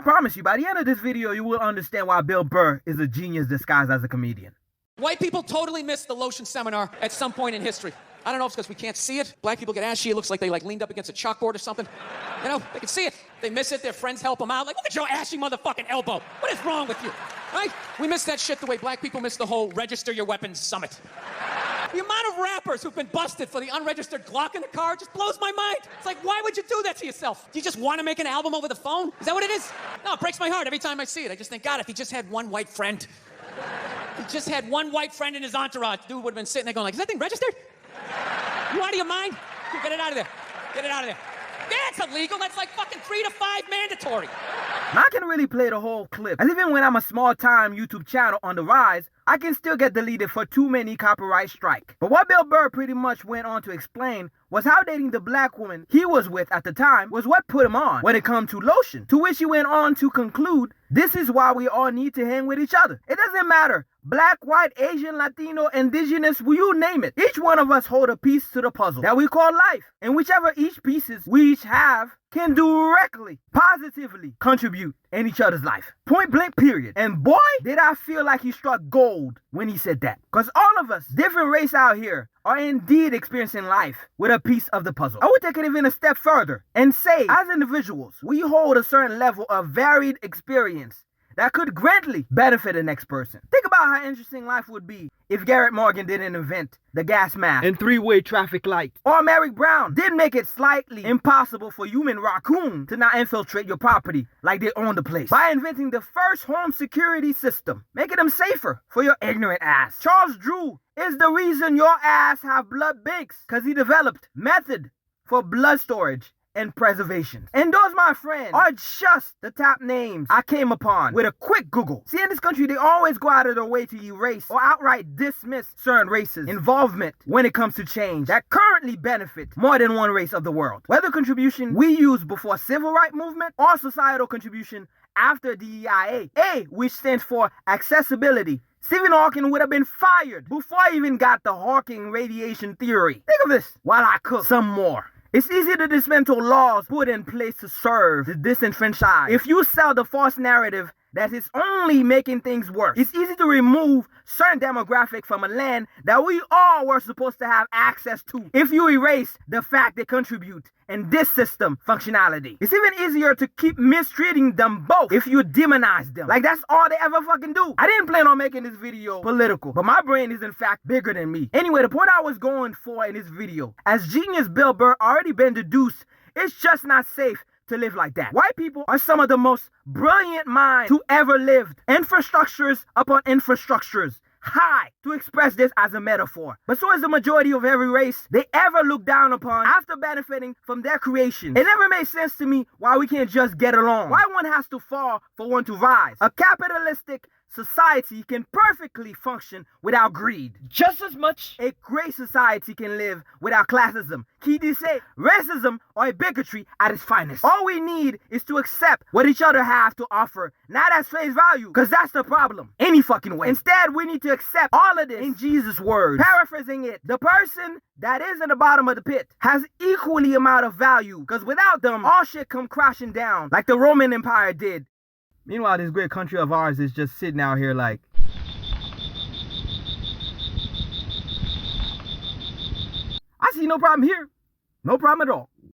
promise you, by the end of this video, you will understand why Bill Burr is a genius disguised as a comedian. White people totally missed the lotion seminar at some point in history. I don't know if it's because we can't see it. Black people get ashy. It looks like they leaned up against a chalkboard or something. You know, they can see it. They miss it. Their friends help them out. Like, look at your ashy motherfucking elbow. What is wrong with you? Right? We miss that shit the way black people miss the whole register your weapons summit. The amount of rappers who've been busted for the unregistered Glock in the car just blows my mind. It's like, why would you do that to yourself? Do you just want to make an album over the phone? Is that what it is? No, it breaks my heart every time I see it. I just think, God, if he just had one white friend. He just had one white friend in his entourage. Dude would have been sitting there going like, is that thing registered? You out of your mind? Get it out of there. Get it out of there. Yeah, it's illegal. That's like fucking 3 to 5 mandatory. Now, I can really play the whole clip. And even when I'm a small-time YouTube channel on the rise, I can still get deleted for too many copyright strike. But what Bill Burr pretty much went on to explain was how dating the black woman he was with at the time was what put him on when it comes to lotion. To which he went on to conclude, this is why we all need to hang with each other. It doesn't matter. Black, white, Asian, Latino, indigenous, you name it. Each one of us hold a piece to the puzzle that we call life. And whichever each pieces we each have can directly, positively contribute in each other's life. Point blank period. And boy, did I feel like he struck gold when he said that. Because all of us, different race out here, are indeed experiencing life with a piece of the puzzle. I would take it even a step further and say, as individuals, we hold a certain level of varied experience that could greatly benefit the next person. Think about how interesting life would be if Garrett Morgan didn't invent the gas mask and three-way traffic light. Or Merrick Brown did make it slightly impossible for human raccoon to not infiltrate your property like they own the place by inventing the first home security system, making them safer for your ignorant ass. Charles Drew is the reason your ass have blood banks, because he developed method for blood storage and preservation. And those, my friends, are just the top names I came upon with a quick Google. See, in this country, they always go out of their way to erase or outright dismiss certain races' involvement when it comes to change that currently benefit more than one race of the world. Whether contribution we used before civil rights movement or societal contribution after DEIA, A, which stands for accessibility. Stephen Hawking would have been fired before I even got the Hawking radiation theory. Think of this while I cook some more. It's easy to dismantle laws put in place to serve the disenfranchised. If you sell the false narrative that is only making things worse, it's easy to remove certain demographic from a land that we all were supposed to have access to if you erase the fact they contribute in this system functionality. It's even easier to keep mistreating them both if you demonize them. Like that's all they ever fucking do. I didn't plan on making this video political, but my brain is in fact bigger than me. Anyway, the point I was going for in this video, as genius Bill Burr already been deduced, it's just not safe to live like that. White people are some of the most brilliant minds who ever lived. Infrastructures upon infrastructures. High to express this as a metaphor. But so is the majority of every race they ever look down upon after benefiting from their creation. It never made sense to me why we can't just get along. Why one has to fall for one to rise. A capitalistic society can perfectly function without greed. Just as much a great society can live without classism, qui dit racism, or a bigotry at its finest. All we need is to accept what each other have to offer, not as face value, because that's the problem. Any fucking way. Instead, we need to accept all of this in Jesus' words. Paraphrasing it, the person that is in the bottom of the pit has equally amount of value, because without them, all shit come crashing down like the Roman Empire did. Meanwhile, this great country of ours is just sitting out here like, I see no problem here. No problem at all.